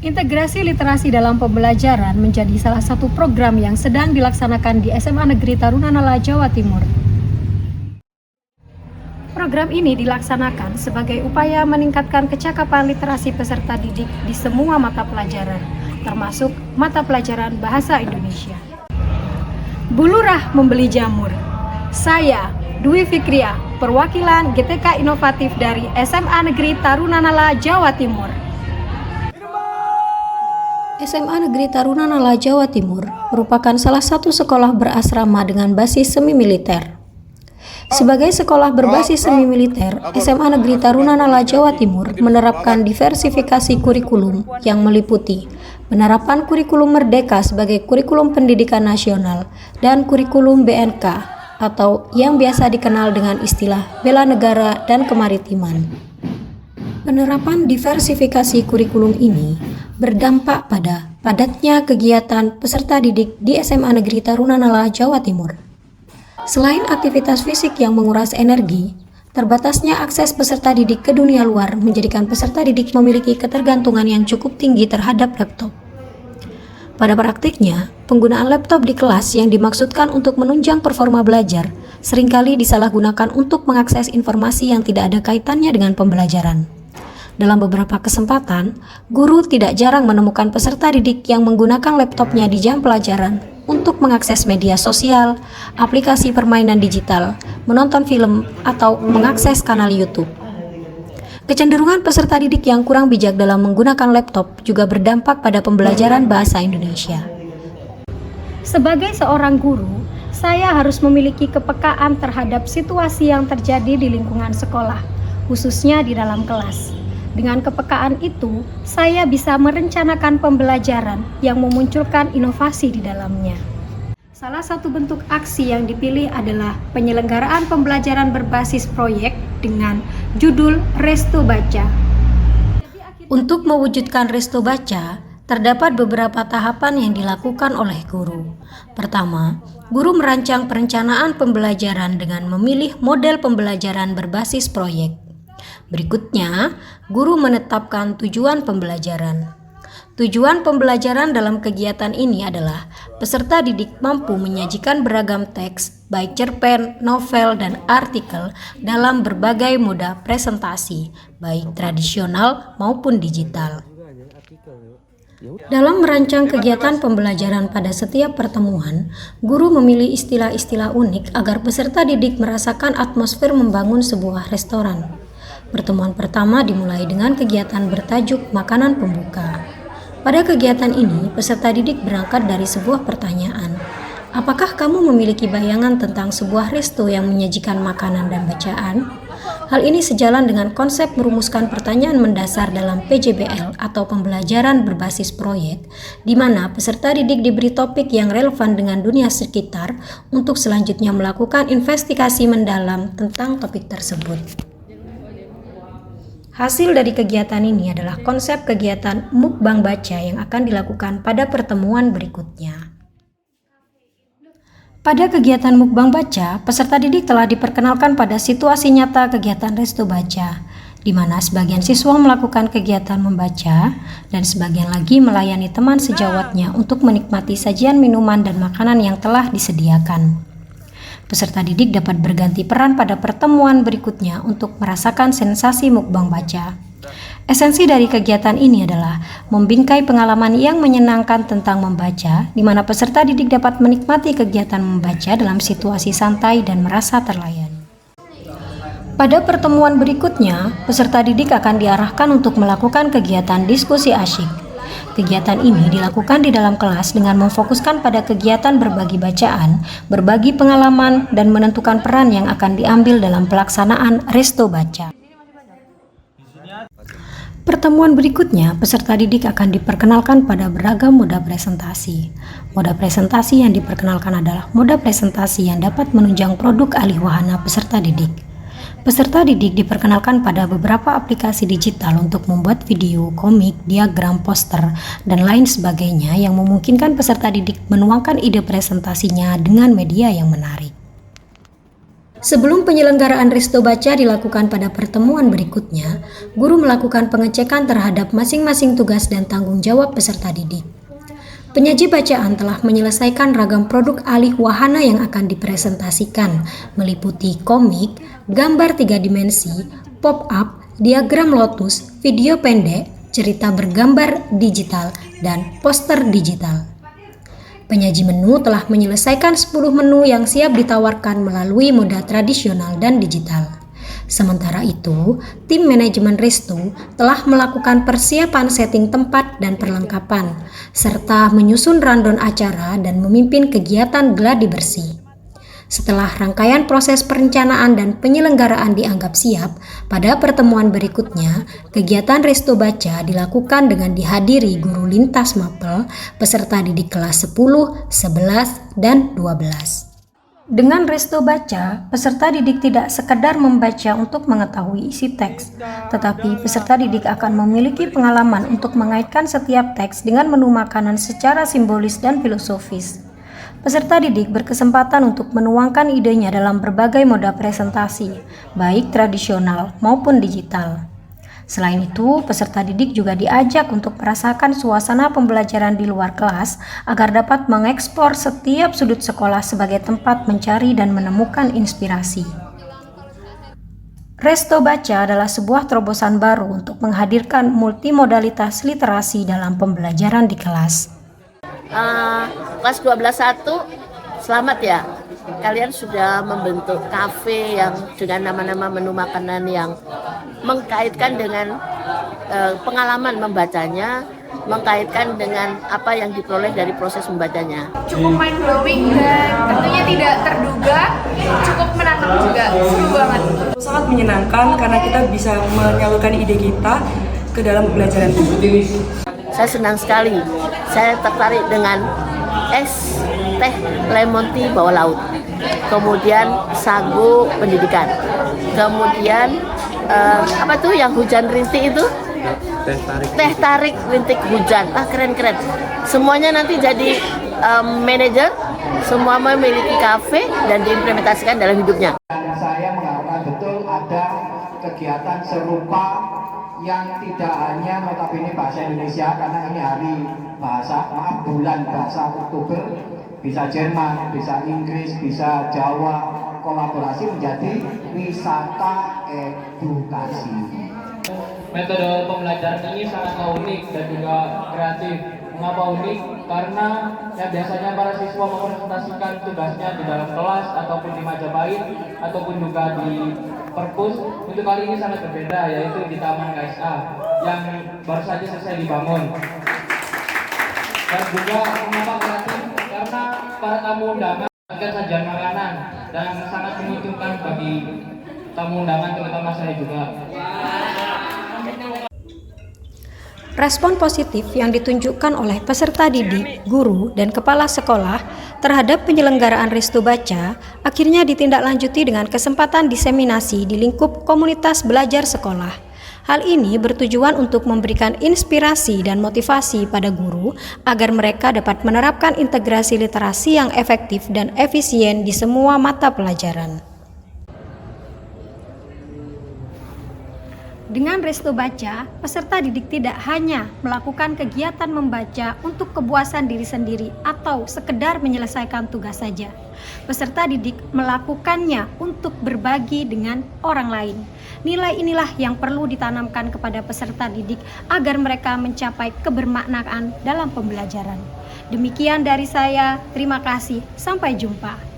Integrasi literasi dalam pembelajaran menjadi salah satu program yang sedang dilaksanakan di SMA Negeri Tarunanala, Jawa Timur. Program ini dilaksanakan sebagai upaya meningkatkan kecakapan literasi peserta didik di semua mata pelajaran, termasuk mata pelajaran Bahasa Indonesia. Bulurah membeli jamur. Saya, Dwi Fikria, perwakilan GTK Inovatif dari SMA Negeri Tarunanala, Jawa Timur. SMA Negeri Tarunanala, Jawa Timur merupakan salah satu sekolah berasrama dengan basis semi militer. Sebagai sekolah berbasis semi militer, SMA Negeri Tarunanala, Jawa Timur menerapkan diversifikasi kurikulum yang meliputi penerapan kurikulum merdeka sebagai kurikulum pendidikan nasional dan kurikulum BNK atau yang biasa dikenal dengan istilah bela negara dan kemaritiman. Penerapan diversifikasi kurikulum ini berdampak pada padatnya kegiatan peserta didik di SMA Negeri Tarunanala, Jawa Timur. Selain aktivitas fisik yang menguras energi, terbatasnya akses peserta didik ke dunia luar menjadikan peserta didik memiliki ketergantungan yang cukup tinggi terhadap laptop. Pada praktiknya, penggunaan laptop di kelas yang dimaksudkan untuk menunjang performa belajar seringkali disalahgunakan untuk mengakses informasi yang tidak ada kaitannya dengan pembelajaran. Dalam beberapa kesempatan, guru tidak jarang menemukan peserta didik yang menggunakan laptopnya di jam pelajaran untuk mengakses media sosial, aplikasi permainan digital, menonton film, atau mengakses kanal YouTube. Kecenderungan peserta didik yang kurang bijak dalam menggunakan laptop juga berdampak pada pembelajaran bahasa Indonesia. Sebagai seorang guru, saya harus memiliki kepekaan terhadap situasi yang terjadi di lingkungan sekolah, khususnya di dalam kelas. Dengan kepekaan itu, saya bisa merencanakan pembelajaran yang memunculkan inovasi di dalamnya. Salah satu bentuk aksi yang dipilih adalah penyelenggaraan pembelajaran berbasis proyek dengan judul Resto Baca. Untuk mewujudkan Resto Baca, terdapat beberapa tahapan yang dilakukan oleh guru. Pertama, guru merancang perencanaan pembelajaran dengan memilih model pembelajaran berbasis proyek. Berikutnya, guru menetapkan tujuan pembelajaran. Tujuan pembelajaran dalam kegiatan ini adalah peserta didik mampu menyajikan beragam teks, baik cerpen, novel, dan artikel dalam berbagai moda presentasi, baik tradisional maupun digital. Dalam merancang kegiatan pembelajaran pada setiap pertemuan, guru memilih istilah-istilah unik agar peserta didik merasakan atmosfer membangun sebuah restoran. Pertemuan pertama dimulai dengan kegiatan bertajuk makanan pembuka. Pada kegiatan ini, peserta didik berangkat dari sebuah pertanyaan. Apakah kamu memiliki bayangan tentang sebuah resto yang menyajikan makanan dan bacaan? Hal ini sejalan dengan konsep merumuskan pertanyaan mendasar dalam PJBL atau pembelajaran berbasis proyek, di mana peserta didik diberi topik yang relevan dengan dunia sekitar untuk selanjutnya melakukan investigasi mendalam tentang topik tersebut. Hasil dari kegiatan ini adalah konsep kegiatan mukbang baca yang akan dilakukan pada pertemuan berikutnya. Pada kegiatan mukbang baca, peserta didik telah diperkenalkan pada situasi nyata kegiatan Resto Baca, di mana sebagian siswa melakukan kegiatan membaca dan sebagian lagi melayani teman sejawatnya untuk menikmati sajian minuman dan makanan yang telah disediakan. Peserta didik dapat berganti peran pada pertemuan berikutnya untuk merasakan sensasi mukbang baca. Esensi dari kegiatan ini adalah membingkai pengalaman yang menyenangkan tentang membaca, di mana peserta didik dapat menikmati kegiatan membaca dalam situasi santai dan merasa terlayani. Pada pertemuan berikutnya, peserta didik akan diarahkan untuk melakukan kegiatan diskusi asyik. Kegiatan ini dilakukan di dalam kelas dengan memfokuskan pada kegiatan berbagi bacaan, berbagi pengalaman, dan menentukan peran yang akan diambil dalam pelaksanaan Resto Baca. Pertemuan berikutnya, peserta didik akan diperkenalkan pada beragam moda presentasi. Moda presentasi yang diperkenalkan adalah moda presentasi yang dapat menunjang produk alih wahana peserta didik. Peserta didik diperkenalkan pada beberapa aplikasi digital untuk membuat video, komik, diagram, poster, dan lain sebagainya yang memungkinkan peserta didik menuangkan ide presentasinya dengan media yang menarik. Sebelum penyelenggaraan Resto Baca dilakukan pada pertemuan berikutnya, guru melakukan pengecekan terhadap masing-masing tugas dan tanggung jawab peserta didik. Penyaji bacaan telah menyelesaikan ragam produk alih wahana yang akan dipresentasikan, meliputi komik, gambar 3 dimensi, pop-up, diagram lotus, video pendek, cerita bergambar digital, dan poster digital. Penyaji menu telah menyelesaikan 10 menu yang siap ditawarkan melalui moda tradisional dan digital. Sementara itu, tim manajemen Resto telah melakukan persiapan setting tempat dan perlengkapan, serta menyusun rundown acara dan memimpin kegiatan gladi bersih. Setelah rangkaian proses perencanaan dan penyelenggaraan dianggap siap, pada pertemuan berikutnya, kegiatan Resto Baca dilakukan dengan dihadiri guru lintas mapel, peserta didik kelas 10, 11, dan 12. Dengan Resto Baca, peserta didik tidak sekedar membaca untuk mengetahui isi teks, tetapi peserta didik akan memiliki pengalaman untuk mengaitkan setiap teks dengan menu makanan secara simbolis dan filosofis. Peserta didik berkesempatan untuk menuangkan idenya dalam berbagai moda presentasi, baik tradisional maupun digital. Selain itu, peserta didik juga diajak untuk merasakan suasana pembelajaran di luar kelas agar dapat mengeksplor setiap sudut sekolah sebagai tempat mencari dan menemukan inspirasi. Resto Baca adalah sebuah terobosan baru untuk menghadirkan multimodalitas literasi dalam pembelajaran di kelas. Kelas 12.1, selamat ya. Kalian sudah membentuk kafe yang dengan nama-nama menu makanan yang mengkaitkan dengan pengalaman membacanya, mengkaitkan dengan apa yang diperoleh dari proses membacanya. Cukup mind blowing dan tentunya tidak terduga, cukup menantang juga, seru banget. Sangat menyenangkan karena kita bisa menyalurkan ide kita ke dalam pembelajaran. Saya senang sekali, saya tertarik dengan es teh lemon tea bawah laut, kemudian sagu pendidikan, kemudian apa tuh yang hujan rintik itu? Teh tarik rintik hujan. Keren-keren. Semuanya nanti jadi manajer, semua memiliki kafe dan diimplementasikan dalam hidupnya. Dan saya mengharapkan betul ada kegiatan serupa yang tidak hanya notabene bahasa Indonesia, karena ini hari bulan bahasa Oktober, bisa Jerman, bisa Inggris, bisa Jawa, kolaborasi menjadi wisata edukasi. Metode pembelajaran ini sangat unik dan juga kreatif. Mengapa unik? Karena yang biasanya para siswa mempresentasikan tugasnya di dalam kelas ataupun di Majapahit ataupun juga di perpus, untuk kali ini sangat berbeda, yaitu di Taman KSA yang baru saja selesai dibangun. Dan juga mengapa kreatif? Karena para tamu undangan akan sajian makanan dan sangat menguntungkan bagi tamu undangan, terutama saya juga. Respon positif yang ditunjukkan oleh peserta didik, guru, dan kepala sekolah terhadap penyelenggaraan Resto Baca akhirnya ditindaklanjuti dengan kesempatan diseminasi di lingkup komunitas belajar sekolah. Hal ini bertujuan untuk memberikan inspirasi dan motivasi pada guru agar mereka dapat menerapkan integrasi literasi yang efektif dan efisien di semua mata pelajaran. Dengan Resto Baca, peserta didik tidak hanya melakukan kegiatan membaca untuk kepuasan diri sendiri atau sekedar menyelesaikan tugas saja. Peserta didik melakukannya untuk berbagi dengan orang lain. Nilai inilah yang perlu ditanamkan kepada peserta didik agar mereka mencapai kebermaknaan dalam pembelajaran. Demikian dari saya, terima kasih, sampai jumpa.